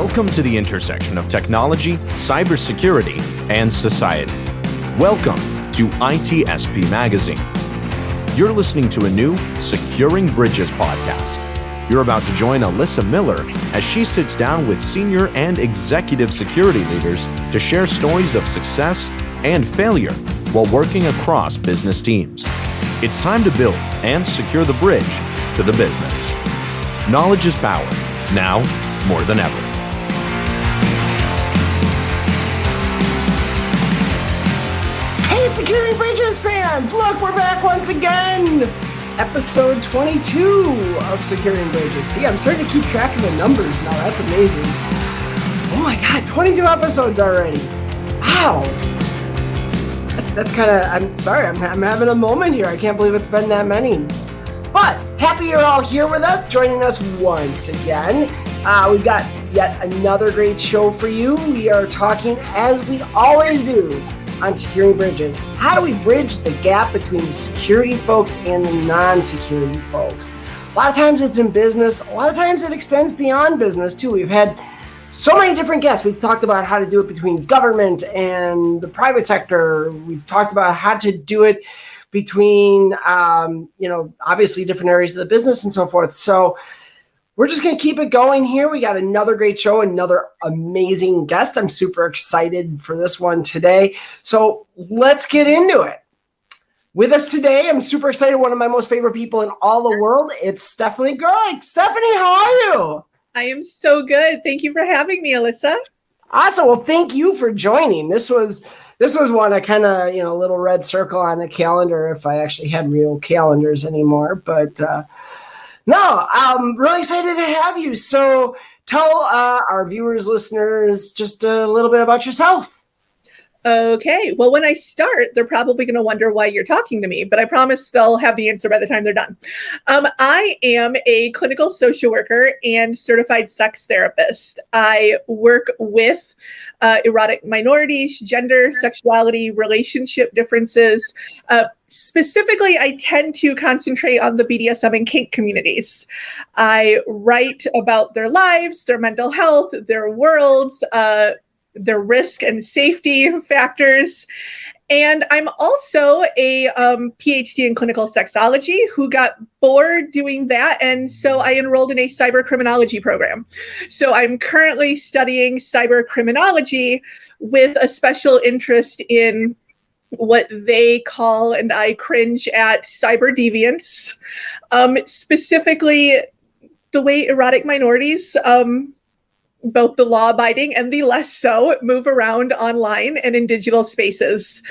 Welcome to the intersection of technology, cybersecurity, and society. Welcome to ITSP Magazine. You're listening to a new Securing Bridges podcast. You're about to join Alyssa Miller as she sits down with senior and executive security leaders to share stories of success and failure while working across business teams. It's time to build and secure the bridge to the business. Knowledge is power, now more than ever. Hey, Securing Bridges fans! Look, we're back once again! Episode 22 of Securing Bridges. See, I'm starting to keep track of the numbers now. That's amazing. Oh my God, 22 episodes already. Wow. That's kind of, I'm sorry, I'm having a moment here. I can't believe it's been that many. But happy you're all here with us, joining us once again. We've got yet another great show for you. We are talking, as we always do, on Securing Bridges. How do we bridge the gap between the security folks and the non-security folks? A lot of times it's in business. A lot of times it extends beyond business too. We've had so many different guests. We've talked about how to do it between government and the private sector. We've talked about how to do it between, obviously different areas of the business and so forth. So we're just going to keep it going here. We got another great show, another amazing guest. I'm super excited for this one today. So let's get into it. With us today, I'm super excited. One of my most favorite people in all the world. It's Stefani Goerlich. Stephanie, how are you? I am so good. Thank you for having me, Alyssa. Awesome. Well, thank you for joining. This was one I kind of, little red circle on the calendar if I actually had real calendars anymore. But no, I'm really excited to have you. So tell our viewers, listeners, just a little bit about yourself. Okay. Well, when I start, they're probably going to wonder why you're talking to me, but I promise they'll have the answer by the time they're done. I am a clinical social worker and certified sex therapist. I work with erotic minorities, gender, sexuality, relationship differences. Specifically, I tend to concentrate on the BDSM and kink communities. I write about their lives, their mental health, their worlds, their risk and safety factors. And I'm also a PhD in clinical sexology who got bored doing that. And so I enrolled in a cyber criminology program. So I'm currently studying cyber criminology with a special interest in what they call, and I cringe at, cyber deviance, specifically the way erotic minorities, both the law-abiding and the less so, move around online and in digital spaces.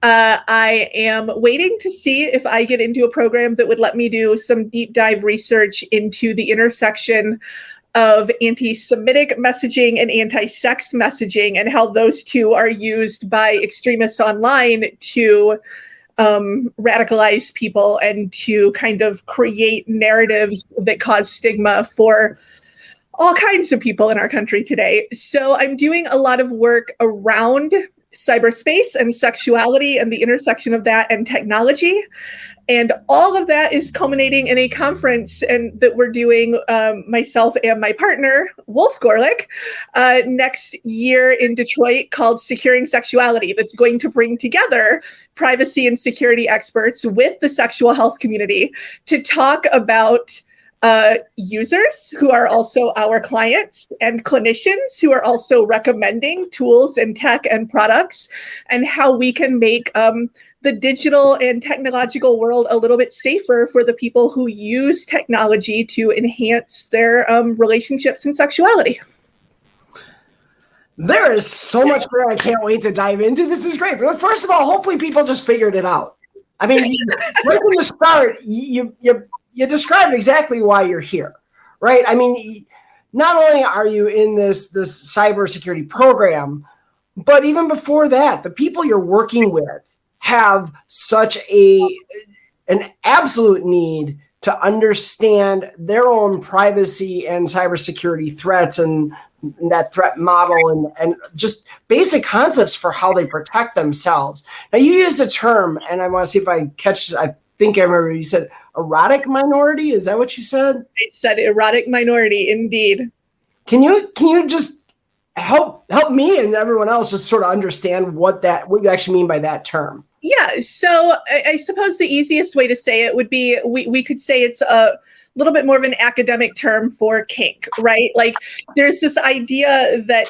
I am waiting to see if I get into a program that would let me do some deep dive research into the intersection of anti-Semitic messaging and anti-sex messaging and how those two are used by extremists online to radicalize people and to kind of create narratives that cause stigma for all kinds of people in our country today. So I'm doing a lot of work around cyberspace and sexuality and the intersection of that and technology. And all of that is culminating in a conference that we're doing, myself and my partner, Wolf Goerlich, next year in Detroit, called Securing Sexuality, that's going to bring together privacy and security experts with the sexual health community to talk about users who are also our clients and clinicians who are also recommending tools and tech and products, and how we can make the digital and technological world a little bit safer for the people who use technology to enhance their relationships and sexuality. There is so much there I can't wait to dive into. This is great. But first of all, hopefully people just figured it out. I mean, right from the start, you described exactly why you're here, right? I mean, not only are you in this cybersecurity program, but even before that, the people you're working with have such an absolute need to understand their own privacy and cybersecurity threats and that threat model and just basic concepts for how they protect themselves. Now, you used a term, and I want to see if I think I remember you said erotic minority. Is that what you said? I said erotic minority, indeed. Can you just help me and everyone else just sort of understand what you actually mean by that term? Yeah, so I suppose the easiest way to say it would be we could say it's a little bit more of an academic term for kink, right? Like there's this idea that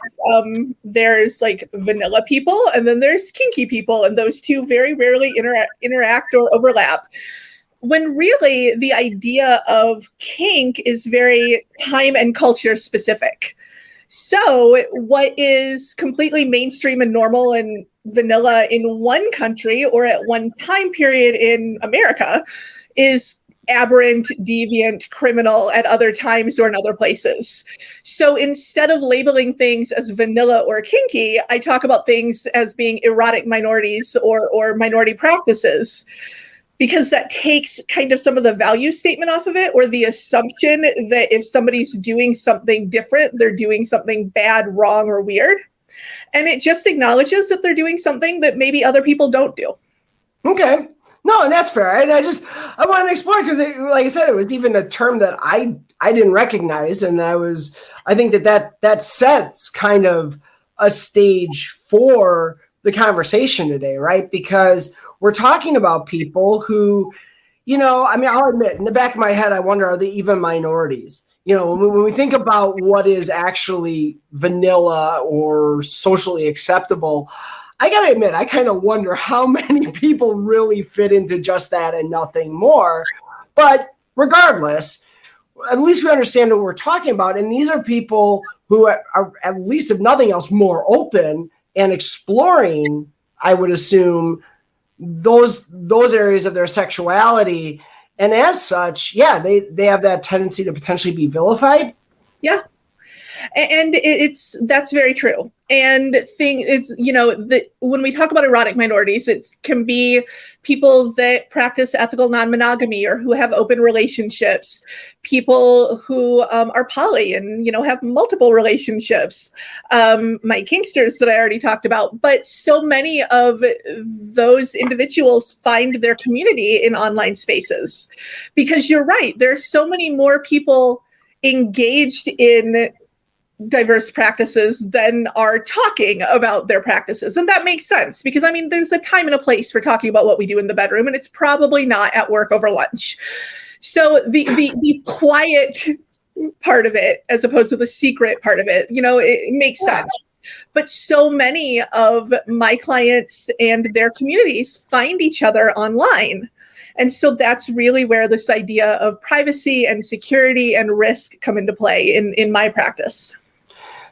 there's like vanilla people and then there's kinky people, and those two very rarely interact or overlap. When really the idea of kink is very time and culture specific. So what is completely mainstream and normal and vanilla in one country or at one time period in America is aberrant, deviant, criminal at other times or in other places. So instead of labeling things as vanilla or kinky, I talk about things as being erotic minorities or minority practices, because that takes kind of some of the value statement off of it, or the assumption that if somebody's doing something different, they're doing something bad, wrong, or weird. And it just acknowledges that they're doing something that maybe other people don't do. Okay. No, and that's fair. And I want to explore, because like I said, it was even a term that I didn't recognize. And I think that sets kind of a stage for the conversation today, right? Because we're talking about people who, I'll admit, in the back of my head, I wonder, are they even minorities? When we think about what is actually vanilla or socially acceptable, I got to admit, I kind of wonder how many people really fit into just that and nothing more. But regardless, at least we understand what we're talking about. And these are people who are, at least if nothing else, more open and exploring, I would assume, those areas of their sexuality. And as such, yeah, they have that tendency to potentially be vilified. Yeah. And that's very true. And when we talk about erotic minorities, it can be people that practice ethical non-monogamy or who have open relationships, people who are poly and, have multiple relationships, my kinksters that I already talked about. But so many of those individuals find their community in online spaces, because you're right, there's so many more people engaged in diverse practices than are talking about their practices. And that makes sense, because there's a time and a place for talking about what we do in the bedroom, and it's probably not at work over lunch. So the quiet part of it, as opposed to the secret part of it, it makes sense. But so many of my clients and their communities find each other online. And so that's really where this idea of privacy and security and risk come into play in my practice.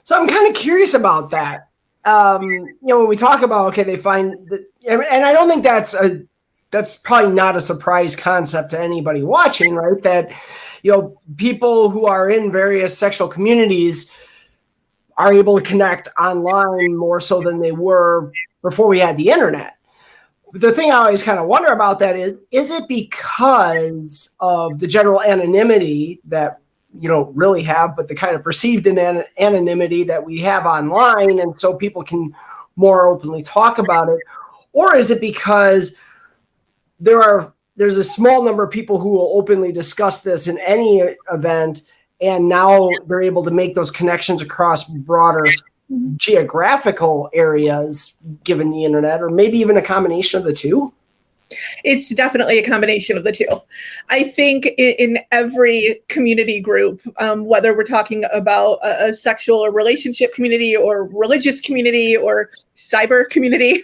So I'm kind of curious about that. When we talk about, okay, they find that, and I don't think that's probably not a surprise concept to anybody watching, right? That, people who are in various sexual communities are able to connect online more so than they were before we had the internet. The thing I always kind of wonder about that is it because of the general anonymity that really have, but the kind of perceived anonymity that we have online, and so people can more openly talk about it? Or is it because there's a small number of people who will openly discuss this in any event, and now they're able to make those connections across broader geographical areas given the internet, or maybe even a combination of the two? It's definitely a combination of the two. I think in every community group, whether we're talking about a sexual or relationship community or religious community or cyber community,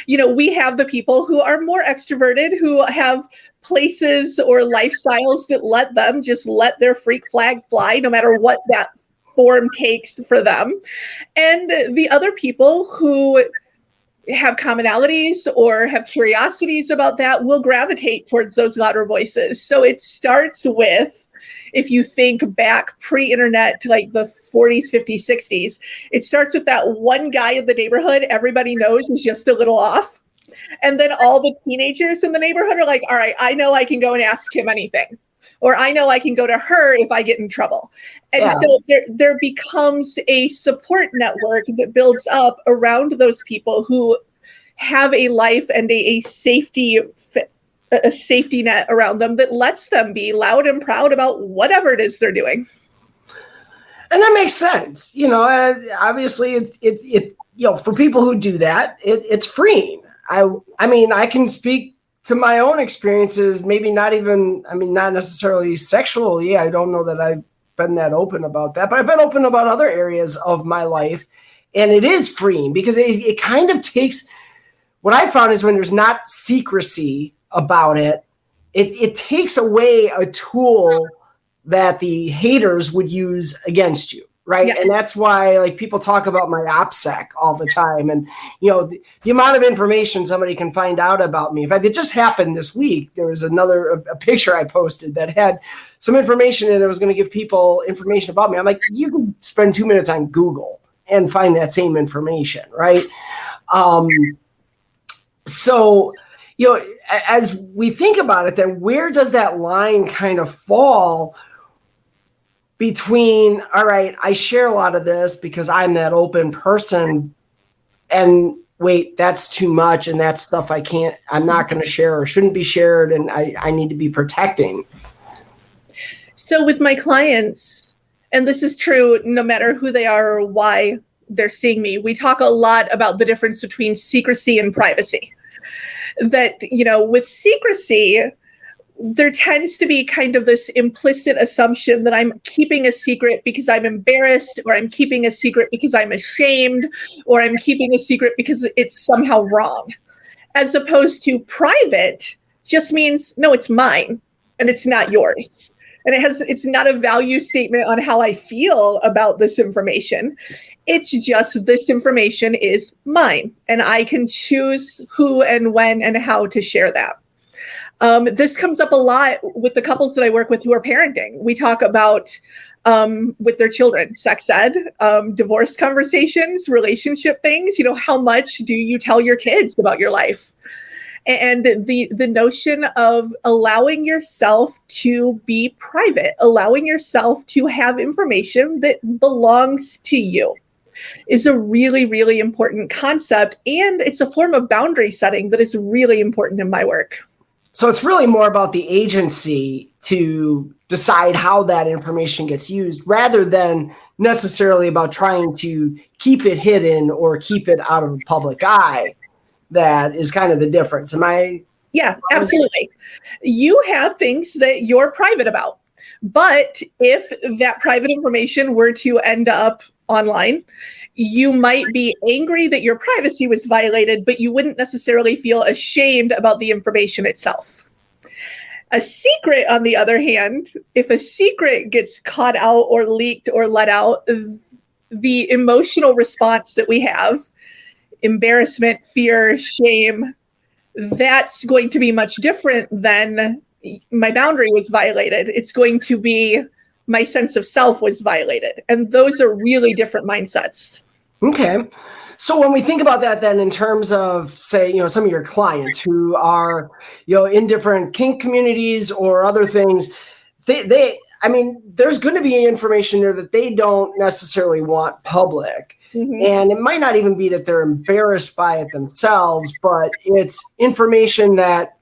we have the people who are more extroverted, who have places or lifestyles that let them just let their freak flag fly, no matter what that form takes for them. And the other people who have commonalities or have curiosities about that will gravitate towards those louder voices. So it starts with, if you think back pre-internet to like the 40s, 50s, 60s, it starts with that one guy in the neighborhood everybody knows is just a little off. And then all the teenagers in the neighborhood are like, all right, I know I can go and ask him anything. Or I know I can go to her if I get in trouble. And so there becomes a support network that builds up around those people who have a life and a safety net around them that lets them be loud and proud about whatever it is they're doing. And that makes sense. Obviously it for people who do that, it's freeing. I mean, I can speak to my own experiences, maybe not necessarily sexually. I don't know that I've been that open about that, but I've been open about other areas of my life. And it is freeing because it kind of takes, what I found is when there's not secrecy about it, it takes away a tool that the haters would use against you. Right. Yeah. And that's why like people talk about my OPSEC all the time. And, the amount of information somebody can find out about me. In fact, it just happened this week. There was a picture I posted that had some information and it was going to give people information about me. I'm like, you can spend 2 minutes on Google and find that same information. Right. So, as we think about it, then where does that line kind of fall between, all right, I share a lot of this because I'm that open person, and wait, that's too much, and that's stuff I'm not going to share or shouldn't be shared, and I need to be protecting. So with my clients, and this is true no matter who they are or why they're seeing me, we talk a lot about the difference between secrecy and privacy. That, with secrecy, there tends to be kind of this implicit assumption that I'm keeping a secret because I'm embarrassed, or I'm keeping a secret because I'm ashamed, or I'm keeping a secret because it's somehow wrong. As opposed to private just means, no, it's mine and it's not yours. And it's not a value statement on how I feel about this information. It's just this information is mine and I can choose who and when and how to share that. This comes up a lot with the couples that I work with who are parenting. We talk about with their children, sex ed, divorce conversations, relationship things. How much do you tell your kids about your life? And the notion of allowing yourself to be private, allowing yourself to have information that belongs to you is a really, really important concept. And it's a form of boundary setting that is really important in my work. So it's really more about the agency to decide how that information gets used rather than necessarily about trying to keep it hidden or keep it out of the public eye. That is kind of the difference. Yeah, absolutely. You have things that you're private about. But if that private information were to end up online, you might be angry that your privacy was violated, but you wouldn't necessarily feel ashamed about the information itself. A secret, on the other hand, if a secret gets caught out or leaked or let out, the emotional response that we have, embarrassment, fear, shame, that's going to be much different than my boundary was violated. It's going to be my sense of self was violated. And those are really different mindsets. Okay. So when we think about that then in terms of, say, some of your clients who are, in different kink communities or other things, there's going to be information there that they don't necessarily want public. Mm-hmm. And it might not even be that they're embarrassed by it themselves, but it's information that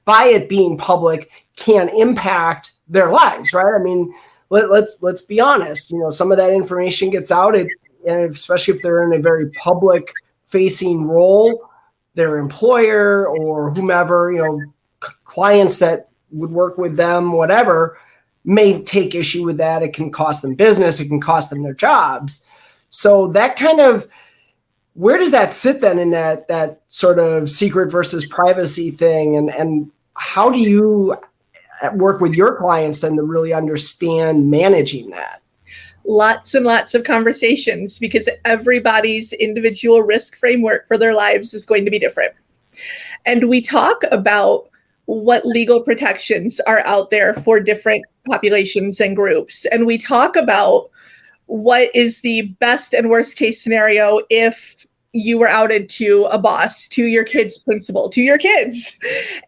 by it being public can impact their lives, right? I mean, let's be honest. Some of that information gets out, and especially if they're in a very public facing role, their employer or whomever, clients that would work with them, whatever, may take issue with that. It can cost them business. It can cost them their jobs. So that kind of, where does that sit then in that sort of secret versus privacy thing? And how do you work with your clients then to really understand managing that? Lots and lots of conversations, because everybody's individual risk framework for their lives is going to be different. And we talk about what legal protections are out there for different populations and groups. And we talk about what is the best and worst case scenario if you were outed to a boss, to your kid's principal, to your kids.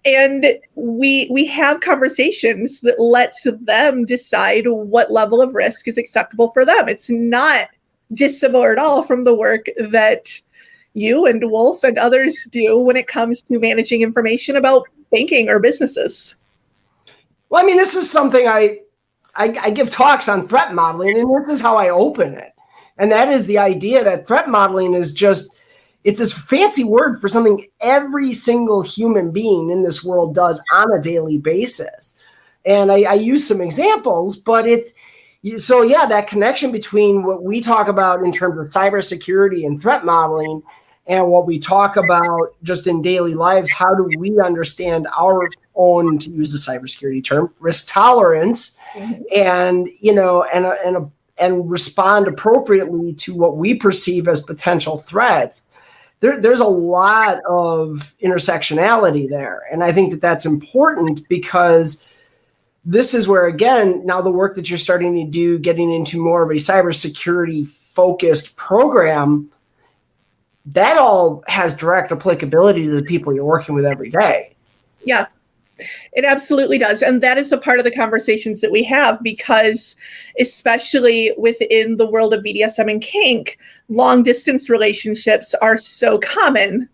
And we have conversations that lets them decide what level of risk is acceptable for them. It's not dissimilar at all from the work that you and Wolf and others do when it comes to managing information about banking or businesses. Well, this is something I I give talks on threat modeling, and this is how I open it. And that is the idea that threat modeling is just, it's this fancy word for something every single human being in this world does on a daily basis. And I use some examples, but that connection between what we talk about in terms of cybersecurity and threat modeling and what we talk about just in daily lives, how do we understand our own, to use the cybersecurity term, risk tolerance, and respond appropriately to what we perceive as potential threats. There's a lot of intersectionality there. And I think that that's important because this is where, again, now the work that you're starting to do, getting into more of a cybersecurity focused program, that all has direct applicability to the people you're working with every day. Yeah, it absolutely does. And that is a part of the conversations that we have, because especially within the world of BDSM and kink, long distance relationships are so common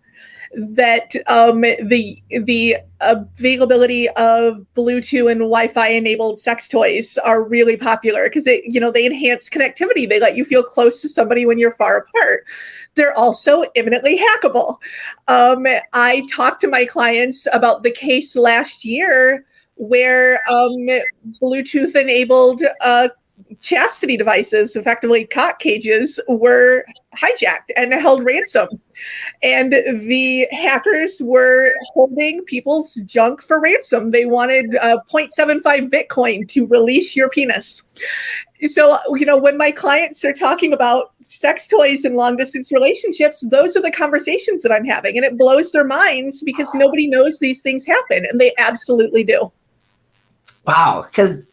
that the availability of Bluetooth and Wi-Fi enabled sex toys are really popular because they enhance connectivity. They let you feel close to somebody when you're far apart. They're also imminently hackable. I talked to my clients about the case last year where Bluetooth enabled chastity devices, effectively cock cages, were hijacked and held ransom. And the hackers were holding people's junk for ransom. They wanted 0.75 Bitcoin to release your penis. So, when my clients are talking about sex toys and long distance relationships, those are the conversations that I'm having. And it blows their minds because nobody knows these things happen. And they absolutely do. Wow. Because,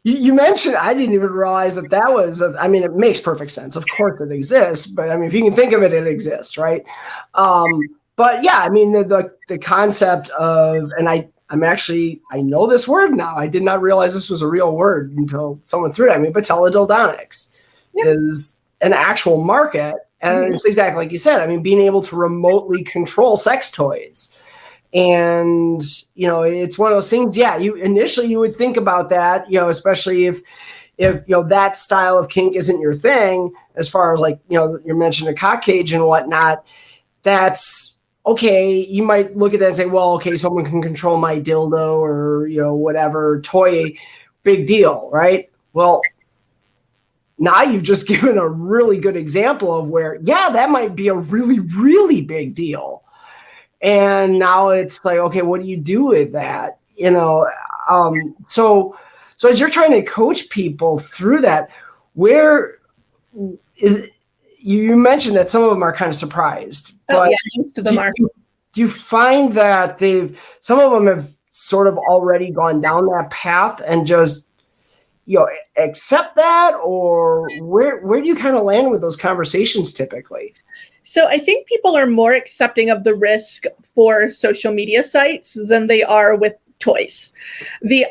you mentioned, I didn't even realize that was, it makes perfect sense. Of course it exists, but if you can think of it, it exists, right? But yeah, the concept of, and I know this word now. I did not realize this was a real word until someone threw it at me, but teledildonics is an actual market. And it's exactly like you said. Being able to remotely control sex toys. And, it's one of those things, you would think about that, especially if that style of kink isn't your thing, as far as you're mentioning a cock cage and whatnot, that's okay. You might look at that and say, well, okay, someone can control my dildo or, whatever toy, big deal, right? Well, now you've just given a really good example of where, that might be a really, really big deal. And now it's like, okay, what do you do with that? So as you're trying to coach people through that, where is you mentioned that some of them are kind of surprised, but most of them are. Do you find that some of them have sort of already gone down that path and just, accept that, or where do you kind of land with those conversations typically? So I think people are more accepting of the risk for social media sites than they are with toys. The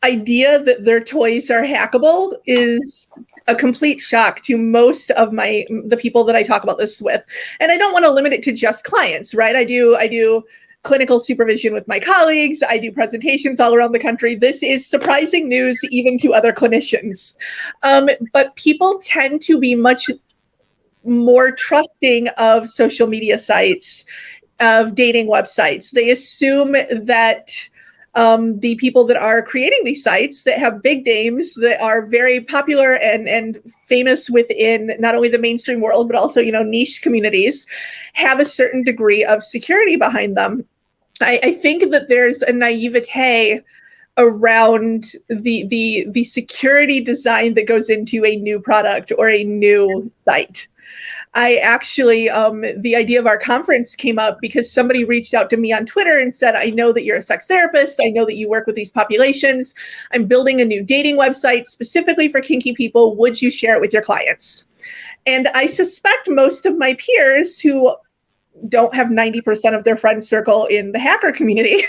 idea that their toys are hackable is a complete shock to most of the people that I talk about this with. And I don't want to limit it to just clients, right? I do clinical supervision with my colleagues. I do presentations all around the country. This is surprising news even to other clinicians. But people tend to be much more trusting of social media sites, of dating websites. They assume that the people that are creating these sites that have big names that are very popular and famous within not only the mainstream world, but also, niche communities, have a certain degree of security behind them. I think that there's a naivete around the security design that goes into a new product or a new site. I actually, the idea of our conference came up because somebody reached out to me on Twitter and said, I know that you're a sex therapist. I know that you work with these populations. I'm building a new dating website specifically for kinky people. Would you share it with your clients? And I suspect most of my peers who don't have 90% of their friend circle in the hacker community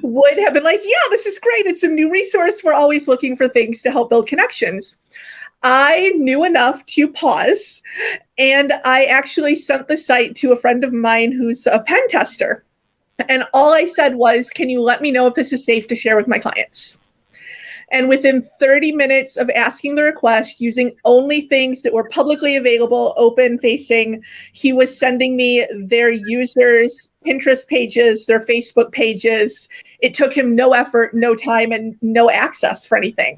would have been like, yeah, this is great. It's a new resource. We're always looking for things to help build connections. I knew enough to pause, and I actually sent the site to a friend of mine who's a pen tester. And all I said was, can you let me know if this is safe to share with my clients? And within 30 minutes of asking the request, using only things that were publicly available, open facing, he was sending me their users' Pinterest pages, their Facebook pages. It took him no effort, no time, and no access for anything.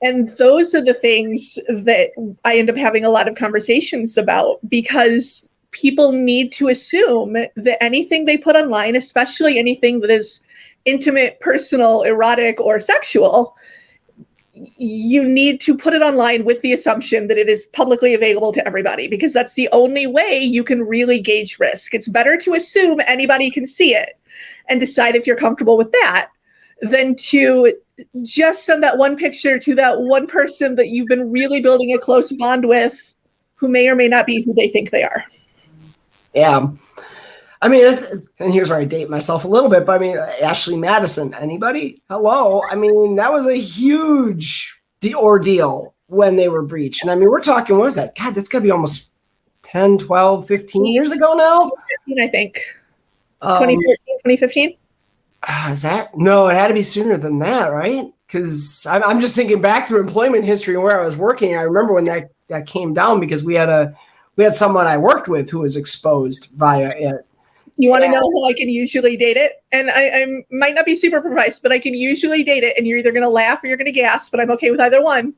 And those are the things that I end up having a lot of conversations about, because people need to assume that anything they put online, especially anything that is intimate, personal, erotic, or sexual, you need to put it online with the assumption that it is publicly available to everybody, because that's the only way you can really gauge risk. It's better to assume anybody can see it and decide if you're comfortable with that than to just send that one picture to that one person that you've been really building a close bond with, who may or may not be who they think they are. Yeah. I mean, and here's where I date myself a little bit, but I mean, Ashley Madison, anybody? Hello. I mean, that was a huge ordeal when they were breached. And I mean, we're talking, what was that? God, that's got to be almost 10, 12, 15 years ago now? 2015, I think. 2014, 2015? Is that? No, it had to be sooner than that, right? Because I'm just thinking back through employment history and where I was working. I remember when that came down, because we had someone I worked with who was exposed via it. You want to know how I can usually date it? And I might not be super precise, but I can usually date it. And you're either going to laugh or you're going to gasp, but I'm okay with either one.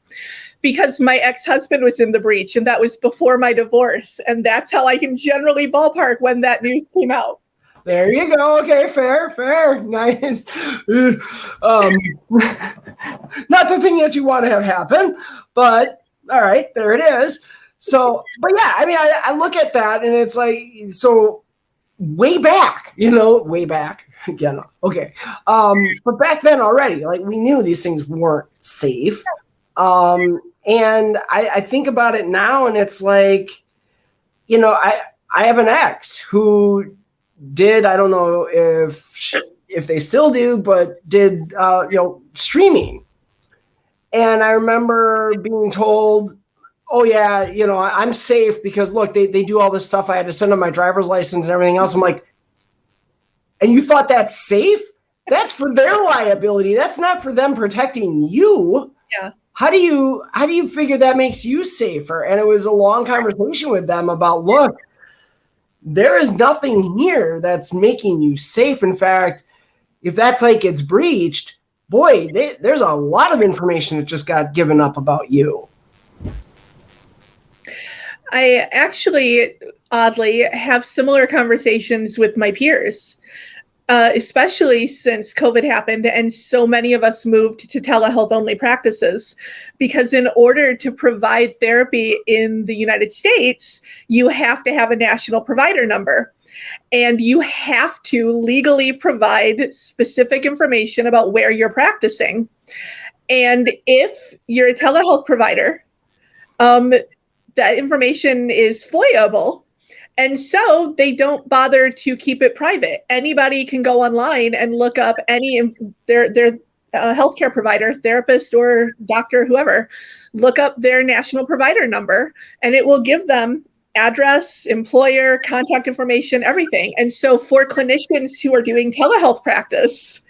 Because my ex-husband was in the breach, and that was before my divorce. And that's how I can generally ballpark when that news came out. There you go. Okay, fair. Nice. Not the thing that you want to have happen, but all right, there it is. So, but yeah, I mean, I look at that and it's like, so way back again. Okay. But back then already, like, we knew these things weren't safe. And I think about it now, and it's like, I have an ex who did, I don't know if they still do, but did, streaming. And I remember being told, oh yeah, I'm safe because look, they do all this stuff. I had to send them my driver's license and everything else. I'm like, and you thought that's safe? That's for their liability. That's not for them protecting you. Yeah. How do you figure that makes you safer? And it was a long conversation with them about, look, there is nothing here that's making you safe. In fact, if that site gets breached, boy, there's a lot of information that just got given up about you. I actually, oddly, have similar conversations with my peers, especially since COVID happened and so many of us moved to telehealth-only practices. Because in order to provide therapy in the United States, you have to have a national provider number. And you have to legally provide specific information about where you're practicing. And if you're a telehealth provider, that information is FOIA-able. And so they don't bother to keep it private. Anybody can go online and look up their healthcare provider, therapist or doctor, whoever, look up their national provider number, and it will give them address, employer, contact information, everything. And so for clinicians who are doing telehealth practice,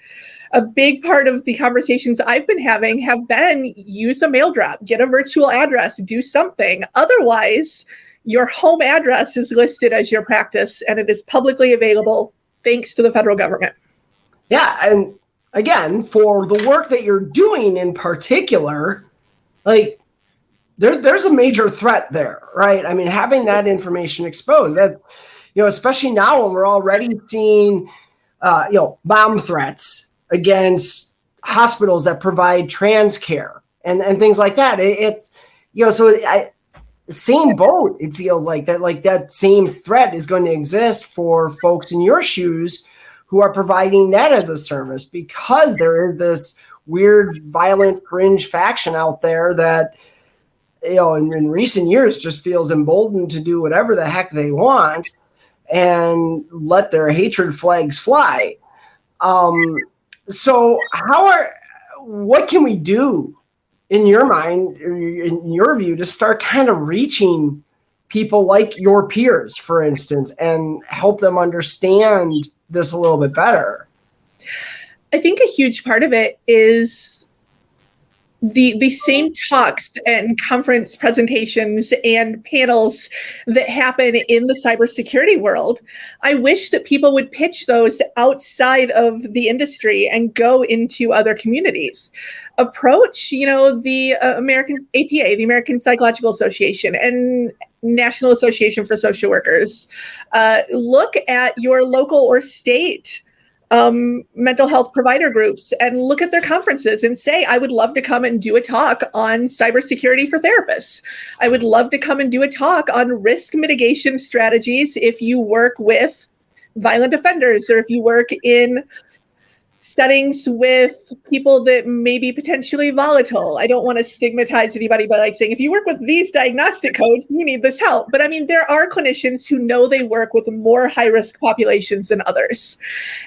a big part of the conversations I've been having have been use a mail drop, get a virtual address, do something. Otherwise, your home address is listed as your practice and it is publicly available thanks to the federal government. Yeah. And again, for the work that you're doing in particular, like there's a major threat there, right? I mean, having that information exposed, that, especially now when we're already seeing, bomb threats against hospitals that provide trans care and things like that. Same boat, it feels like that same threat is going to exist for folks in your shoes who are providing that as a service, because there is this weird, violent, cringe faction out there that, in recent years just feels emboldened to do whatever the heck they want and let their hatred flags fly. So what can we do in your mind, in your view, to start kind of reaching people like your peers, for instance, and help them understand this a little bit better? I think a huge part of it is the same talks and conference presentations and panels that happen in the cybersecurity world. I wish that people would pitch those outside of the industry and go into other communities. Approach, the American APA, the American Psychological Association, and National Association for Social Workers. Look at your local or state mental health provider groups and look at their conferences and say, I would love to come and do a talk on cybersecurity for therapists. I would love to come and do a talk on risk mitigation strategies if you work with violent offenders or if you work in settings with people that may be potentially volatile. I don't want to stigmatize anybody by saying, if you work with these diagnostic codes, you need this help. But I mean, there are clinicians who know they work with more high-risk populations than others.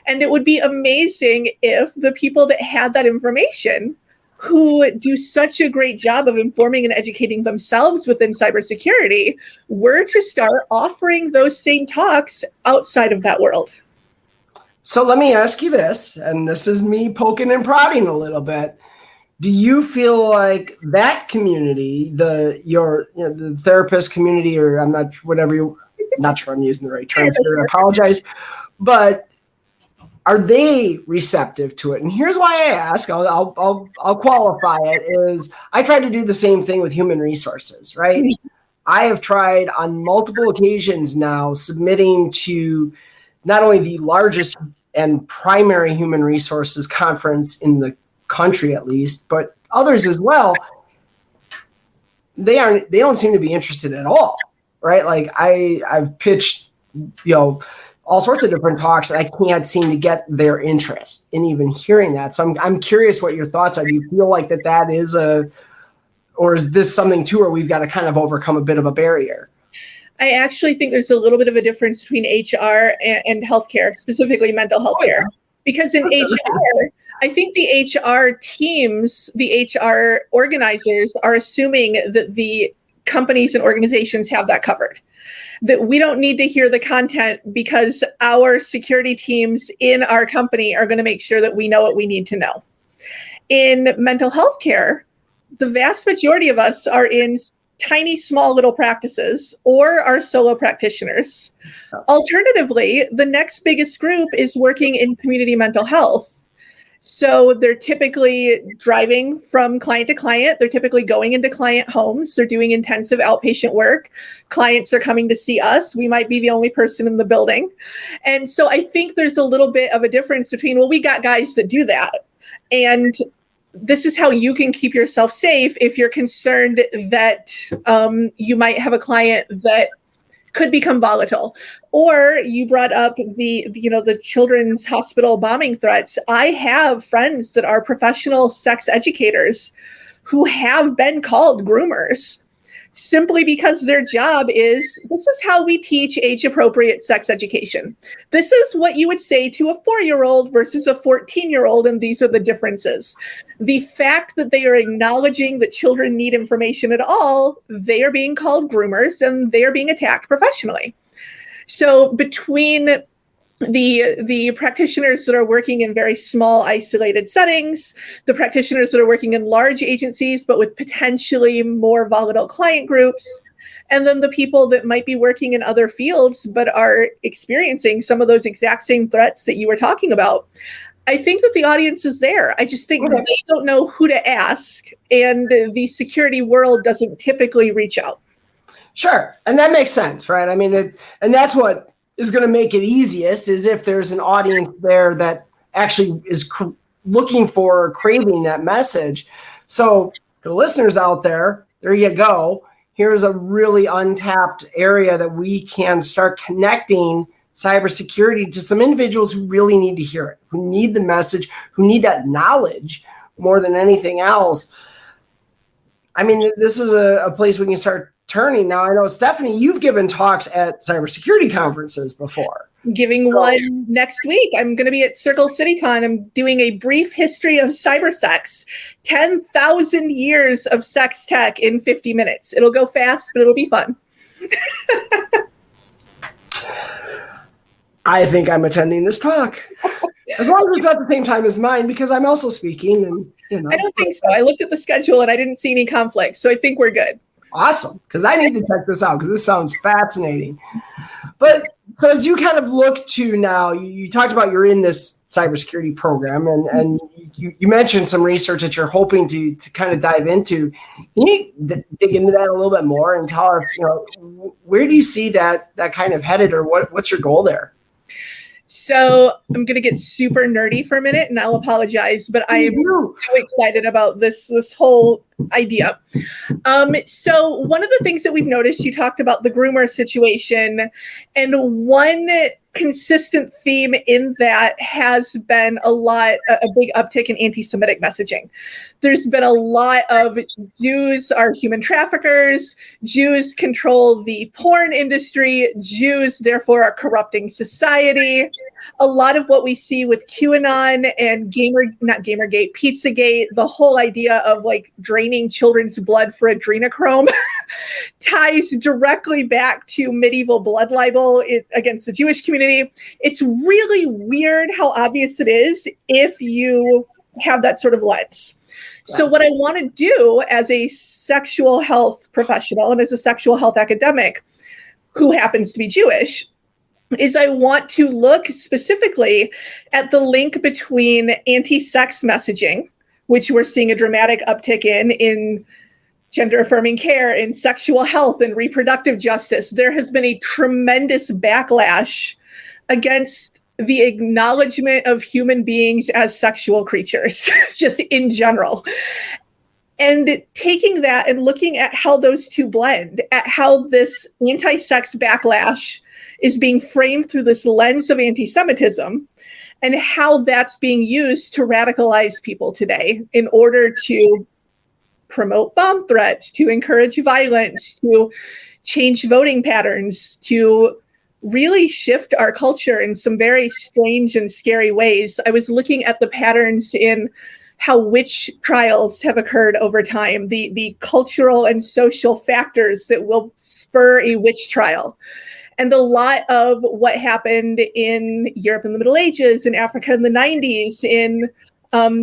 And it would be amazing if the people that had that information, who do such a great job of informing and educating themselves within cybersecurity, were to start offering those same talks outside of that world. So let me ask you this, and this is me poking and prodding a little bit. Do you feel like that community, the therapist community, or I'm not sure I'm using the right terms here, I apologize, but are they receptive to it? And here's why I ask, I'll qualify it, is I tried to do the same thing with human resources, right? I have tried on multiple occasions now submitting to not only the largest and primary human resources conference in the country, at least, but others as well. They don't seem to be interested at all, right? Like I've pitched, all sorts of different talks, and I can't seem to get their interest in even hearing that. So I'm curious what your thoughts are. Do you feel like that is or is this something too, where we've got to kind of overcome a bit of a barrier? I actually think there's a little bit of a difference between HR and healthcare, specifically mental health care. Because in HR, I think the HR teams, the HR organizers are assuming that the companies and organizations have that covered. That we don't need to hear the content because our security teams in our company are going to make sure that we know what we need to know. In mental health care, the vast majority of us are in tiny, small little practices or are solo practitioners. Alternatively, the next biggest group is working in community mental health. So they're typically driving from client to client. They're typically going into client homes. They're doing intensive outpatient work. Clients are coming to see us. We might be the only person in the building. And so I think there's a little bit of a difference between, well, we got guys that do that. And this is how you can keep yourself safe if you're concerned that you might have a client that could become volatile. Or you brought up the children's hospital bombing threats. I have friends that are professional sex educators who have been called groomers simply because their job is, this is how we teach age-appropriate sex education. This is what you would say to a 4-year-old versus a 14-year-old, and these are the differences. The fact that they are acknowledging that children need information at all, they are being called groomers and they are being attacked professionally. So between the practitioners that are working in very small, isolated settings, the practitioners that are working in large agencies, but with potentially more volatile client groups, and then the people that might be working in other fields, but are experiencing some of those exact same threats that you were talking about. I think that the audience is there. I just think they don't know who to ask, and the security world doesn't typically reach out. Sure. And that makes sense, right? I mean, and that's what is going to make it easiest, is if there's an audience there that actually is looking for or craving that message. So the listeners out there you go. Here's a really untapped area that we can start connecting cybersecurity to some individuals who really need to hear it, who need the message, who need that knowledge more than anything else. I mean, this is a place we can start turning. Now, I know, Stephanie, you've given talks at cybersecurity conferences before. Giving one next week. I'm going to be at Circle CityCon. I'm doing a brief history of cybersex, 10,000 years of sex tech in 50 minutes. It'll go fast, but it'll be fun. I think I'm attending this talk. As long as it's at the same time as mine, because I'm also speaking, and I don't think so. I looked at the schedule and I didn't see any conflict, so I think we're good. Awesome, because I need to check this out because this sounds fascinating. But so as you kind of look to now, you talked about you're in this cybersecurity program, and you mentioned some research that you're hoping to kind of dive into. Can you dig into that a little bit more and tell us, where do you see that kind of headed, or what's your goal there? So I'm going to get super nerdy for a minute, and I'll apologize, but I am so excited about this whole idea. So one of the things that we've noticed, you talked about the groomer situation, and one consistent theme in that has been a big uptick in anti-Semitic messaging. There's been a lot of Jews are human traffickers, Jews control the porn industry, Jews therefore are corrupting society. A lot of what we see with QAnon and Pizzagate, the whole idea of like draining children's blood for adrenochrome ties directly back to medieval blood libel against the Jewish community. It's really weird how obvious it is if you have that sort of lens. So what I want to do as a sexual health professional and as a sexual health academic who happens to be Jewish is I want to look specifically at the link between anti-sex messaging, which we're seeing a dramatic uptick in gender-affirming care, in sexual health and reproductive justice. There has been a tremendous backlash against the acknowledgement of human beings as sexual creatures, just in general. And taking that and looking at how those two blend, at how this anti-sex backlash is being framed through this lens of anti-Semitism, and how that's being used to radicalize people today in order to promote bomb threats, to encourage violence, to change voting patterns, to really shift our culture in some very strange and scary ways. I was looking at the patterns in how witch trials have occurred over time, the cultural and social factors that will spur a witch trial. And a lot of what happened in Europe in the Middle Ages, in Africa in the 90s, in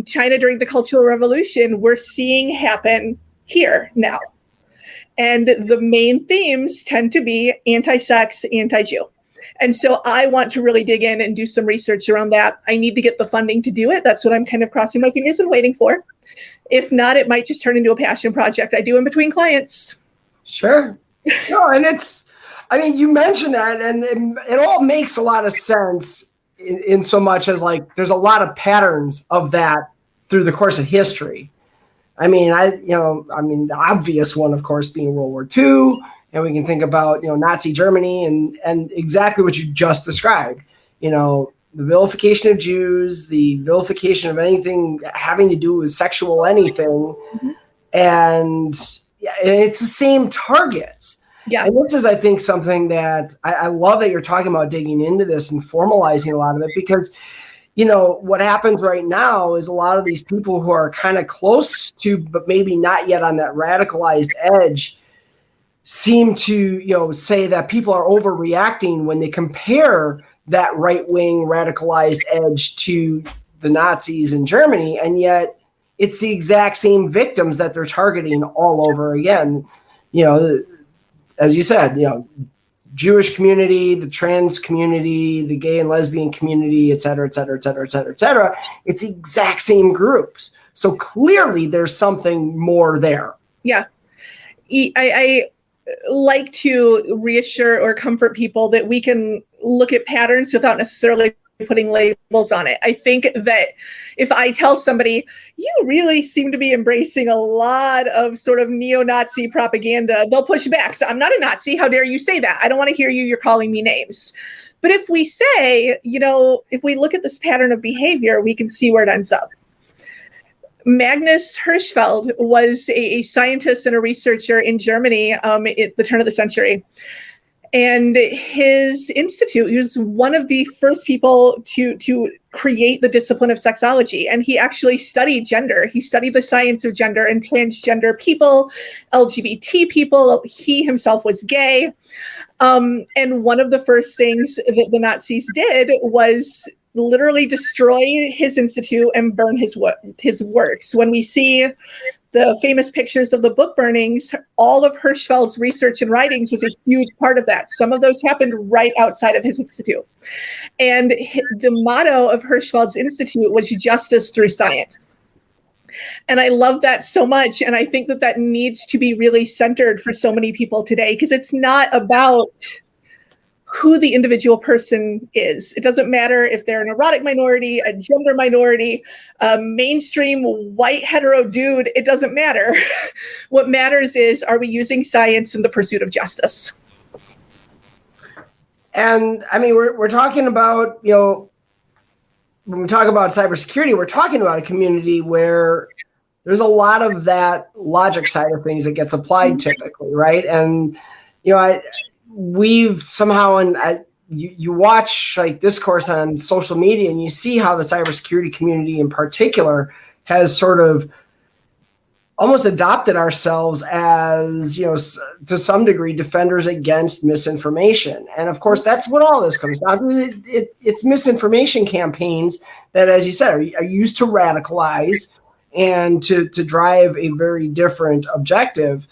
China during the Cultural Revolution, we're seeing happen here now. And the main themes tend to be anti-sex, anti-Jew. And so I want to really dig in and do some research around that. I need to get the funding to do it. That's what I'm kind of crossing my fingers and waiting for. If not, it might just turn into a passion project I do in between clients. Sure. No, and you mentioned that, and it all makes a lot of sense in so much as like there's a lot of patterns of that through the course of history. The obvious one, of course, being World War II, and we can think about, Nazi Germany and exactly what you just described, the vilification of Jews, the vilification of anything having to do with sexual anything. Mm-hmm. And it's the same targets. Yeah. And this is, I think, something that I love that you're talking about digging into this and formalizing a lot of it, because what happens right now is a lot of these people who are kind of close to, but maybe not yet on that radicalized edge, seem to, say that people are overreacting when they compare that right-wing radicalized edge to the Nazis in Germany. And yet it's the exact same victims that they're targeting all over again. As you said, Jewish community, the trans community, the gay and lesbian community, et cetera, et cetera, et cetera, et cetera, et cetera. It's the exact same groups. So clearly there's something more there. Yeah. I like to reassure or comfort people that we can look at patterns without necessarily putting labels on it. I think that if I tell somebody, you really seem to be embracing a lot of sort of neo-Nazi propaganda, they'll push back. So I'm not a Nazi. How dare you say that? I don't want to hear you. You're calling me names. But if we say, if we look at this pattern of behavior, we can see where it ends up. Magnus Hirschfeld was a scientist and a researcher in Germany at the turn of the century. And his institute, he was one of the first people to create the discipline of sexology. And he actually studied gender. He studied the science of gender and transgender people, LGBT people. He himself was gay. And one of the first things that the Nazis did was literally destroy his institute and burn his works. When we see the famous pictures of the book burnings, all of Hirschfeld's research and writings was a huge part of that. Some of those happened right outside of his institute. And the motto of Hirschfeld's institute was justice through science. And I love that so much. And I think that that needs to be really centered for so many people today, because it's not about who the individual person is. It doesn't matter if they're an erotic minority, a gender minority, a mainstream white hetero dude. It doesn't matter. What matters is, are we using science in the pursuit of justice? And I mean, we're talking about, you know, when we talk about cybersecurity, we're talking about a community where there's a lot of that logic side of things that gets applied typically, right? And, you know, we've somehow, and you watch like discourse on social media and you see how the cybersecurity community in particular has sort of almost adopted ourselves as, you know, to some degree, defenders against misinformation. And of course, that's what all this comes down to. It's misinformation campaigns that, as you said, are used to radicalize and to drive a very different objective.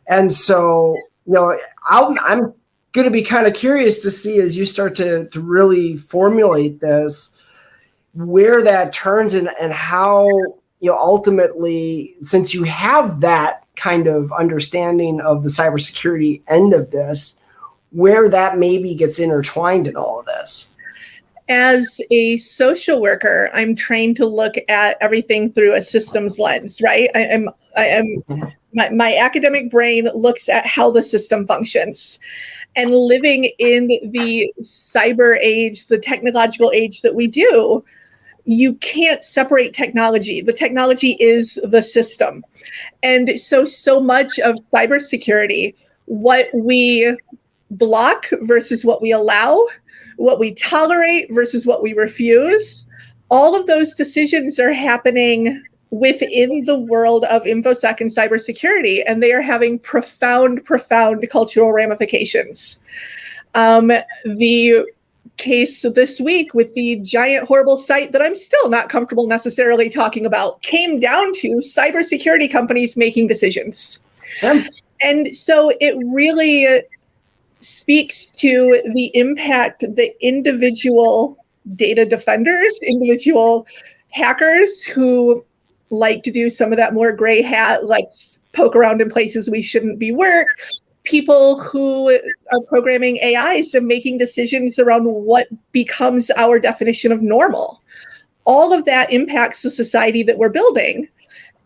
And so, you know, I'm going to be kind of curious to see, as you start to really formulate this, where that turns and how, you know, ultimately, since you have that kind of understanding of the cybersecurity end of this, where that maybe gets intertwined in all of this. As a social worker, I'm trained to look at everything through a systems lens, right? My academic brain looks at how the system functions. And living in the cyber age, the technological age that we do, you can't separate technology. The technology is the system. And so much of cybersecurity, what we block versus what we allow, what we tolerate versus what we refuse, all of those decisions are happening within the world of InfoSec and cybersecurity, and they are having profound cultural ramifications. The case this week with the giant horrible site that I'm still not comfortable necessarily talking about came down to cybersecurity companies making decisions. Yeah. And so it really speaks to the impact that individual data defenders, individual hackers who like to do some of that more gray hat, like poke around in places we shouldn't be work, people who are programming AIs and making decisions around what becomes our definition of normal. All of that impacts the society that we're building.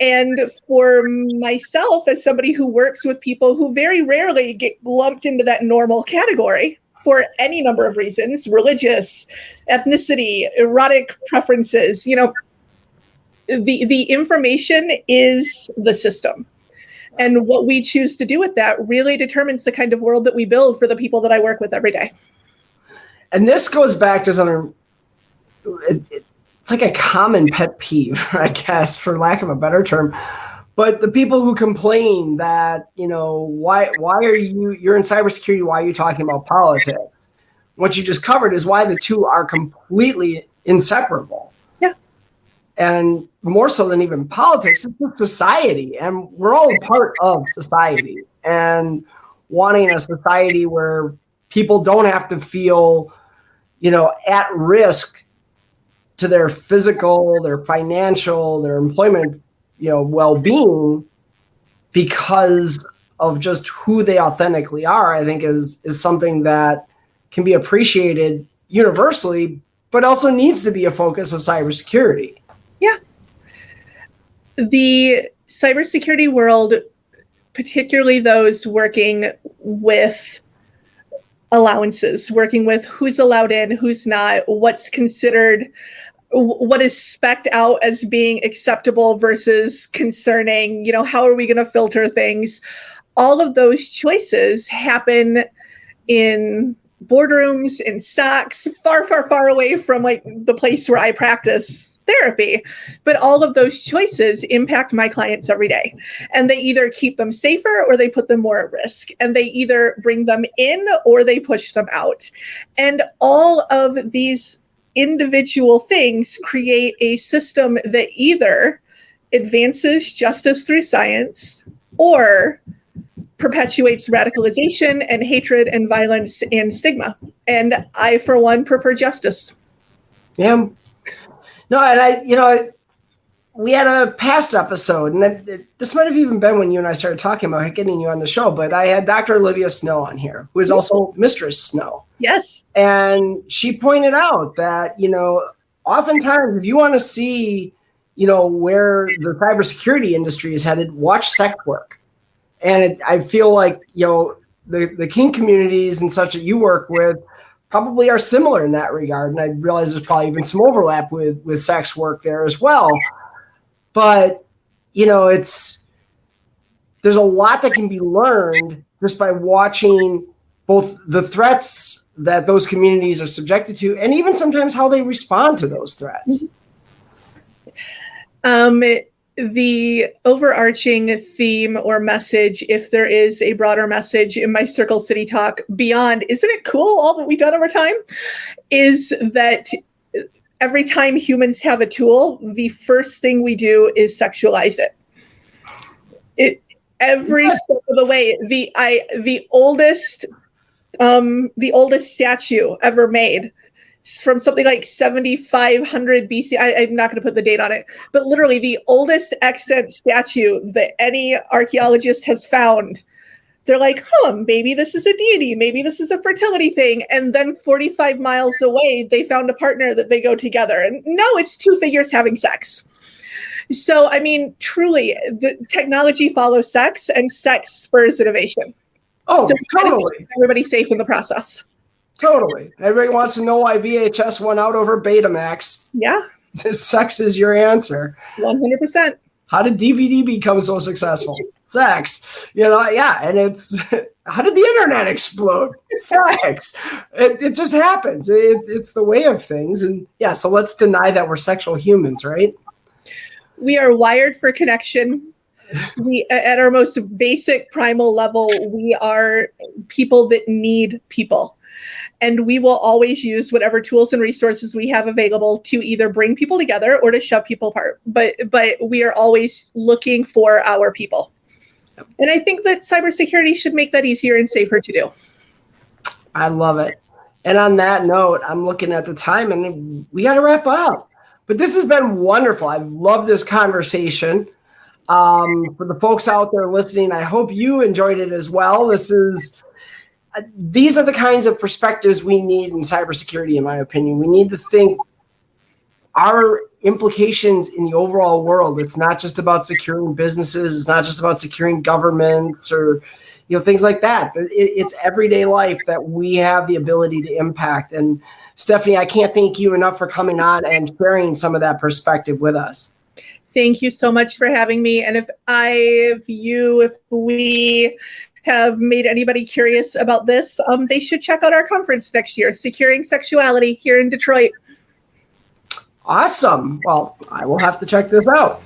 And for myself, as somebody who works with people who very rarely get lumped into that normal category for any number of reasons, religious, ethnicity, erotic preferences, you know, the information is the system. And what we choose to do with that really determines the kind of world that we build for the people that I work with every day. And this goes back to something, it's like a common pet peeve, I guess, for lack of a better term. But the people who complain that, you know, why are you're in cybersecurity, why are you talking about politics? What you just covered is why the two are completely inseparable. Yeah. And more so than even politics, it's society. And we're all a part of society. And wanting a society where people don't have to feel, you know, at risk to their physical, their financial, their employment, you know, well-being because of just who they authentically are, I think is something that can be appreciated universally, but also needs to be a focus of cybersecurity. Yeah. The cybersecurity world, particularly those working with allowances, working with who's allowed in, who's not, what's considered, what is spec'd out as being acceptable versus concerning, you know, how are we going to filter things? All of those choices happen in boardrooms, in SOCs, far away from like the place where I practice therapy. But all of those choices impact my clients every day. And they either keep them safer or they put them more at risk. And they either bring them in or they push them out. And all of these individual things create a system that either advances justice through science or perpetuates radicalization and hatred and violence and stigma. And I, for one, prefer justice. Yeah. No, and we had a past episode, and this might have even been when you and I started talking about getting you on the show, but I had Dr. Olivia Snow on here, who is also Mistress Snow. Yes. And she pointed out that, oftentimes if you want to see, where the cybersecurity industry is headed, watch sex work. And I feel like, the kink communities and such that you work with probably are similar in that regard. And I realize there's probably even some overlap with sex work there as well. But, there's a lot that can be learned just by watching both the threats that those communities are subjected to and even sometimes how they respond to those threats. The overarching theme or message, if there is a broader message in my Circle City talk beyond, isn't it cool all that we've done over time, is that every time humans have a tool, the first thing we do is sexualize it. Every step of the way. The oldest statue ever made, from something like 7,500 BC. I'm not going to put the date on it, but literally the oldest extant statue that any archaeologist has found. They're like, maybe this is a deity, maybe this is a fertility thing. And then 45 miles away, they found a partner that they go together. And no, it's two figures having sex. So, truly, the technology follows sex, and sex spurs innovation. Oh, so totally. Everybody's safe in the process. Totally. Everybody wants to know why VHS won out over Betamax. Yeah. Sex is your answer. 100%. How did DVD become so successful? Sex. And it's, how did the internet explode? Sex. It just happens. It's the way of things. And so let's deny that we're sexual humans, right? We are wired for connection. We, at our most basic primal level, we are people that need people. And we will always use whatever tools and resources we have available to either bring people together or to shove people apart. But we are always looking for our people. And I think that cybersecurity should make that easier and safer to do. I love it. And on that note, I'm looking at the time and we got to wrap up. But this has been wonderful. I love this conversation. For the folks out there listening, I hope you enjoyed it as well. These are the kinds of perspectives we need in cybersecurity, in my opinion. We need to think our implications in the overall world. It's not just about securing businesses. It's not just about securing governments or things like that. It's everyday life that we have the ability to impact. And Stephanie, I can't thank you enough for coming on and sharing some of that perspective with us. Thank you so much for having me. And if we have made anybody curious about this, they should check out our conference next year, Securing Sexuality, here in Detroit. Awesome. Well, I will have to check this out.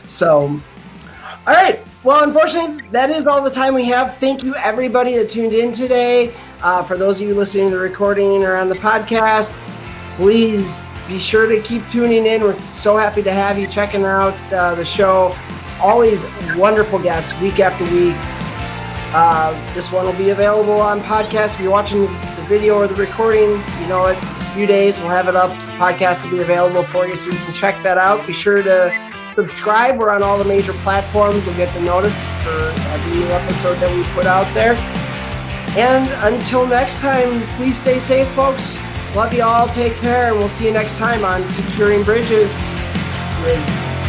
So, all right. Well, unfortunately, that is all the time we have. Thank you, everybody that tuned in today. For those of you listening to the recording or on the podcast, please be sure to keep tuning in. We're so happy to have you checking out the show. Always wonderful guests week after week. This one will be available on podcast. If you're watching the video or the recording, a few days we'll have it up. Podcast will be available for you so you can check that out. Be sure to subscribe. We're on all the major platforms. You'll get the notice for every new episode that we put out there. And until next time, please stay safe, folks. Love you all. Take care. And we'll see you next time on Securing Bridges with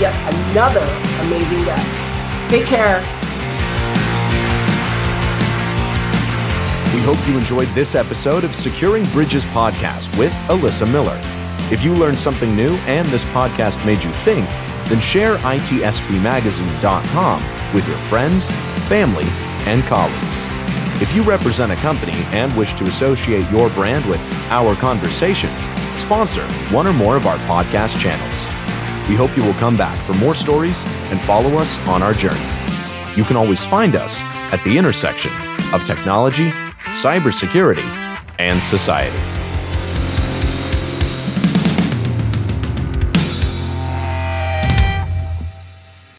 yet another amazing guest. Take care. We hope you enjoyed this episode of Securing Bridges podcast with Alyssa Miller. If you learned something new and this podcast made you think, then share itspmagazine.com with your friends, family, and colleagues. If you represent a company and wish to associate your brand with our conversations, sponsor one or more of our podcast channels. We hope you will come back for more stories and follow us on our journey. You can always find us at the intersection of technology, cybersecurity, and society.